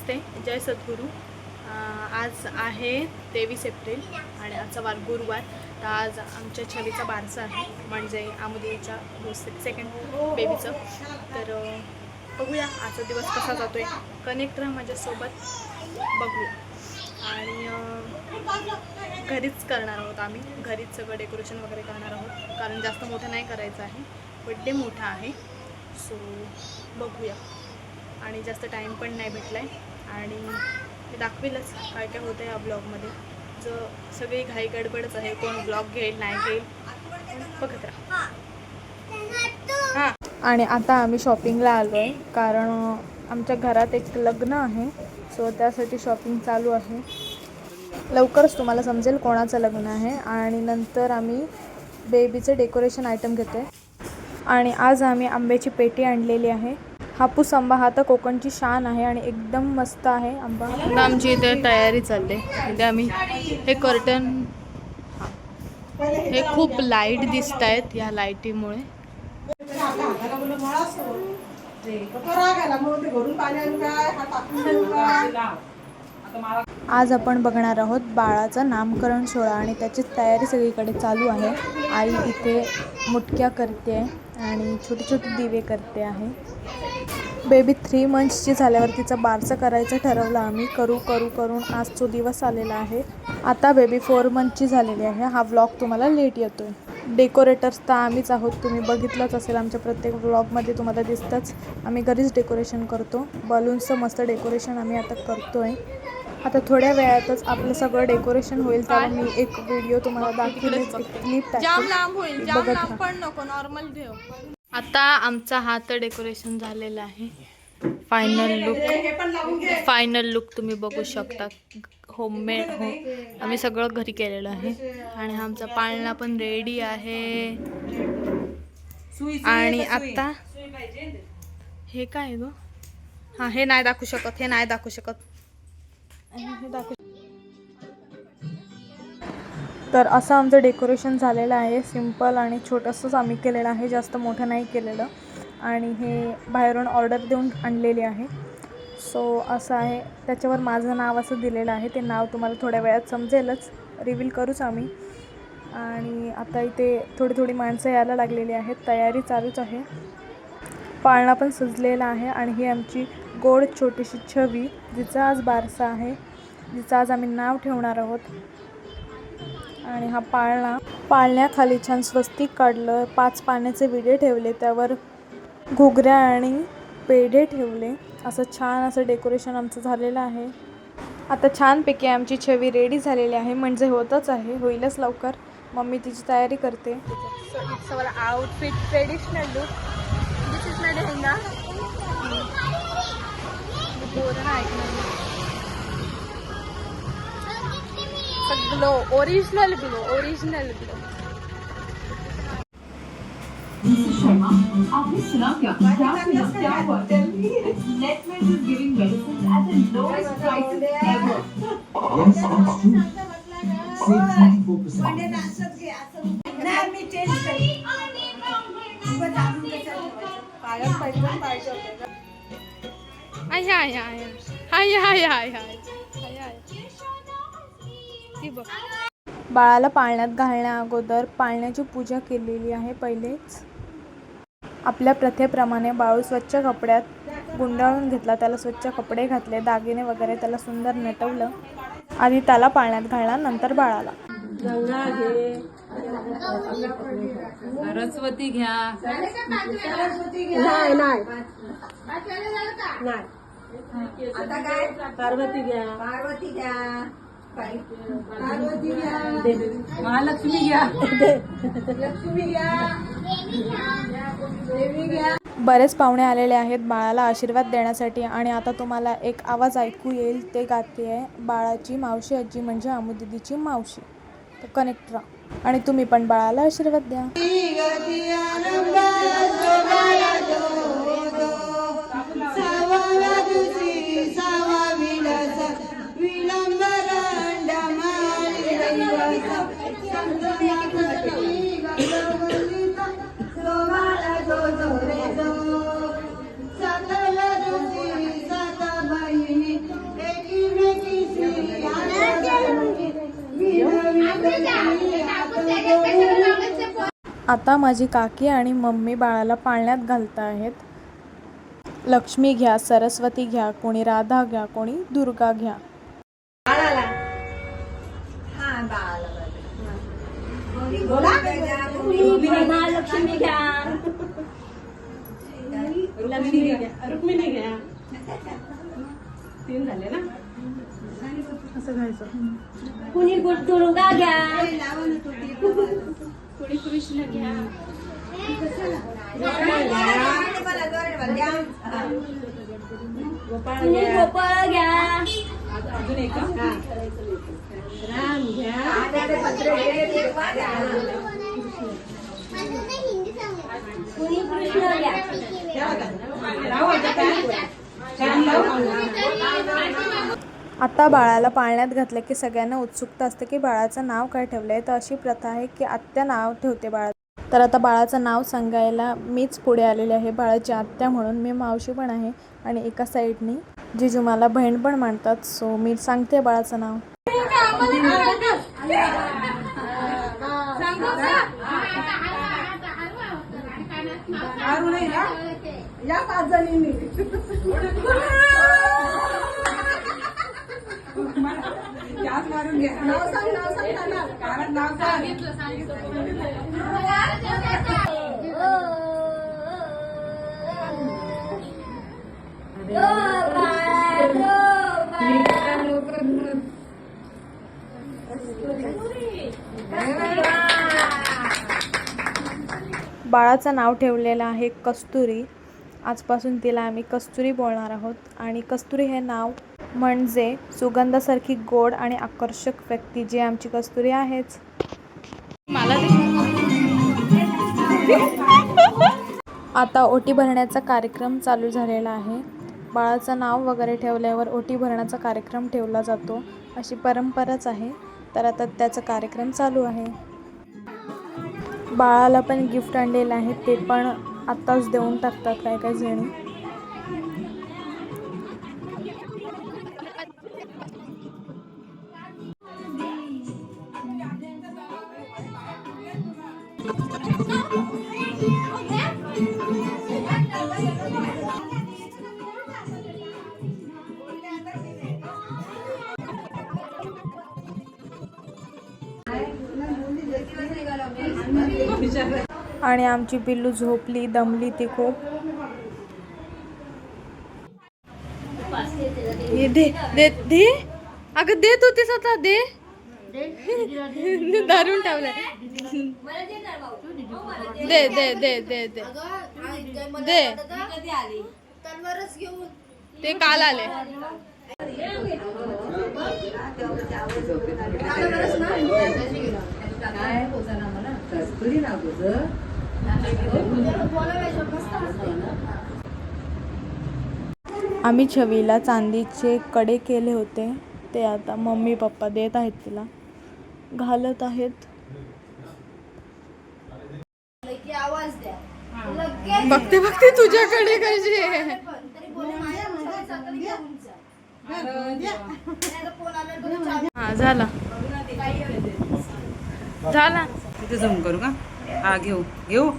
नमस्ते, जय सद्गुरू। आज आहे 23 एप्रिल आणि आजचा वार गुरुवार। तर आज आमच्या छवीचा बारसा आहे, म्हणजे आमुदीच्या सेकंड बेबीचं। तर बघूया आजचा दिवस कसा जातोय। कनेक्ट राहा माझ्यासोबत, बघूया। आणि घरीच करणार आहोत आम्ही, घरीच सगळं डेकोरेशन वगैरे करणार आहोत, कारण जास्त मोठं नाही करायचं आहे, बड्डे मोठा आहे। सो बघूया, आणि जास्त टाईम पण नाही भेटला आहे, आणि ते दाखवेलच काय काय होतं या ब्लॉगमध्ये। जर सगळी घाई गडबडच आहे, कोण ब्लॉग घेईल नाही घेईल, बघत राहा। हां, आणि आता आम्ही शॉपिंगला आलो आहे, कारण आमच्या घरात एक लग्न आहे, सो त्यासाठी शॉपिंग चालू आहे। लवकरच तुम्हाला समजेल कोणाचं लग्न आहे। आणि नंतर आम्ही बेबीचे डेकोरेशन आयटम घेतो आहे, आणि आज आम्ही आंब्याची पेटी आणलेली आहे। हापूस आंबा हा तर कोकणची शान आहे आणि एकदम मस्त आहे आंबा। आता आमची इथे तयारी चालली आहे। इथे आम्ही हे कर्टन, हे खूप लाईट दिसत आहेत, या लाईटीमुळे। आज आपण बघणार आहोत बाळाचं नामकरण सोहळा, आणि त्याची तयारी सगळीकडे चालू आहे। आई इथे मुटक्या करते आणि छोटे छोटे दिवे करते आहे। बेबी 3 मंथ्सची झाल्यावर तिचं बारसं करायचं ठरवलं आम्ही, करून आज तो दिवस आलेला आहे। आता बेबी 4 मंथची झालेली आहे। हा व्लॉग तुम्हाला लेट येतोय। डेकोरेटर्स तर आम्हीच आहोत, तुम्ही बघितलंच असेल आमच्या प्रत्येक व्लॉगमध्ये तुम्हाला दिसतंच। आम्ही घरीच डेकोरेशन करतो, बलून्सचं मस्त डेकोरेशन आम्ही आता करतोय। आता थोड्या वेळातच आपलं सगळं डेकोरेशन होईल, त्याला मी एक व्हिडिओ तुम्हाला दाखवले, एक क्लिप टाकते, बघत राहा। आता आमचा हात डेकोरेशन झालेला आहे। फायनल लुक तुम्ही बघू शकता। होममेड आम्ही सगळं घरी केलेलं आहे, आणि आमचा पाळणा पण रेडी आहे। आणि आता हे काय ग, हा हे नाही दाखवू शकत, हे नाही दाखवू शकत, हे दाखवू। तर असं आमचं डेकोरेशन झालेलं आहे, सिंपल आणि छोटंसंच आम्ही केलेलं आहे, जास्त मोठं नाही केलेलं। आणि हे बाहेरून ऑर्डर देऊन आणलेली आहे। सो असं आहे, त्याच्यावर माझं नाव असं दिलेलं आहे, ते नाव तुम्हाला थोड्या वेळात समजेलच, रिव्हील करूच आम्ही। आणि आता इथे थोडी माणसं यायला लागलेली आहेत, तयारी चालूच आहे। पाळणा पण सजलेला आहे, आणि ही आमची गोड छोटीशी छवी, जिचा आज बारसा आहे, जिचं आज आम्ही नाव ठेवणार आहोत। आणि हा पाळण्याखाली छान स्वस्तिक काढलं, 5 पाण्याचे विडे ठेवले, त्यावर घुगऱ्या आणि पेढे ठेवले, असं छान असं डेकोरेशन आमचं झालेलं आहे। आता छानपैकी आमची छवी रेडी झालेली आहे, म्हणजे होतच आहे, होईलच लवकर। मम्मी तिची तयारी करते। Outfit traditional look, this is my lehenga. Glow, original glow. Sharma, आपने सुना क्या? पंजाब में क्या हुआ? Netmeds is giving medicines at the lowest prices ever. Yes, that's true. Save 24%. बाळाला पाळण्यात घालण्या अगोदर पाळण्याची पूजा केलेली आहे। पहिलेच आपल्या प्रथेप्रमाणे बाळू स्वच्छ कपड्यात गुंडाळून घेतला, त्याला स्वच्छ कपडे घातले, दागिने वगैरे त्याला सुंदर नटवलं, आणि त्याला पाळण्यात घालणार। नंतर बाळाला गंगा घे, सरस्वती घ्या, नाही आता काय, पार्वती घ्या, महालक्ष्मी घ्या, देवी घ्या। बरेच पाहुणे आलेले आहेत बाळाला आशीर्वाद देण्यासाठी, आणि आता तुम्हाला एक आवाज ऐकू येईल, ते गाते आहे बाळाची मावशी आजी, म्हणजे आमुदीदीची मावशी। तर कनेक्ट राहा, आणि तुम्ही पण बाळाला आशीर्वाद द्या। आता माझी काकी आणि मम्मी बाळाला पाळण्यात घालत आहेत. लक्ष्मी घ्या, सरस्वती घ्या, कोणी राधा घ्या, कोणी दुर्गा घ्या. महालक्ष्मी घ्या, लक्ष्मी घ्या, रुक्मिणी घ्या. 3 झाले ना. असं घ्यायचं. कुणी दुर्गा घ्या, कुणी कृष्ण घ्या, कुणी गोपाळ घ्या, अजून एक राम घ्या, कुणी कृष्ण घ्या. आता बाळाला पाळण्यात घातलं की सगळ्यांना उत्सुकता असते की बाळाचं नाव काय ठेवलं आहे. तर अशी प्रथा आहे की आत्या नाव ठेवते बाळा. तर आता बाळाचं नाव सांगायला मीच पुढे आलेले आहे बाळाची आत्या म्हणून. मी मावशी पण आहे आणि एका साईडनी जिजू मला बहीण पण म्हणतात. सो मी सांगते बाळाचं नाव. या 5 जणींनी मारून घ्या. नाव सांग कारण नाव बाळाचं नाव ठेवलेलं आहे कस्तुरी. आजपासून तिला आम्ही कस्तुरी बोलणार आहोत. आणि कस्तुरी हे नाव म्हणजे सुगंधासारखी गोड आणि आकर्षक व्यक्ती जी आमची कस्तुरी आहेच. आता ओटी भरण्याचा कार्यक्रम चालू झालेला आहे. बाळाचं नाव वगैरे ठेवल्यावर ओटी भरण्याचा कार्यक्रम ठेवला जातो, अशी परंपराच आहे. तर आता त्याचा कार्यक्रम चालू आहे. बाळाला पण गिफ्ट आणलेलं आहे, ते पण आत्ताच देऊन टाकतात काय काय जणी. आणि आमची पिल्लू झोपली, दमली ती खूप. दे दे दे अगं देत होतीस आता दे. धरून ठेवलंय. दे दे दे दे दे दे. ते काल आले. आम्ही छवीला चांदीचे कडे केले होते, ते आता मम्मी पप्पा देत आहेत तिला, घालत आहेत. बघते बघते तुझ्याकडे कशी आहे. हा झाला झाला. तिथे झूम करू का? हा घेऊ घेऊ.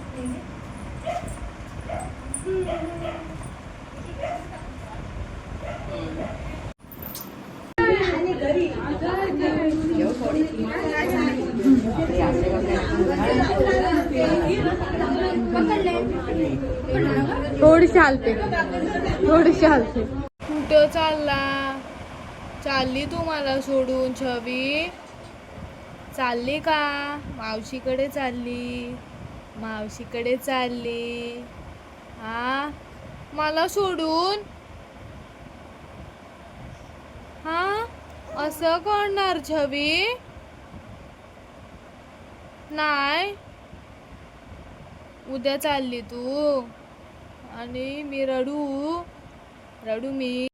थोडीशी हलते, थोडीशी हलते. कुठं चालला? चालली तू मला सोडून छवी? चालली का? मावशीकडे चालली, मावशीकडे चालली. हा मला सोडून? हा असं करणार छवी? नाही, उद्या चालली तू आणि मी रडू मी.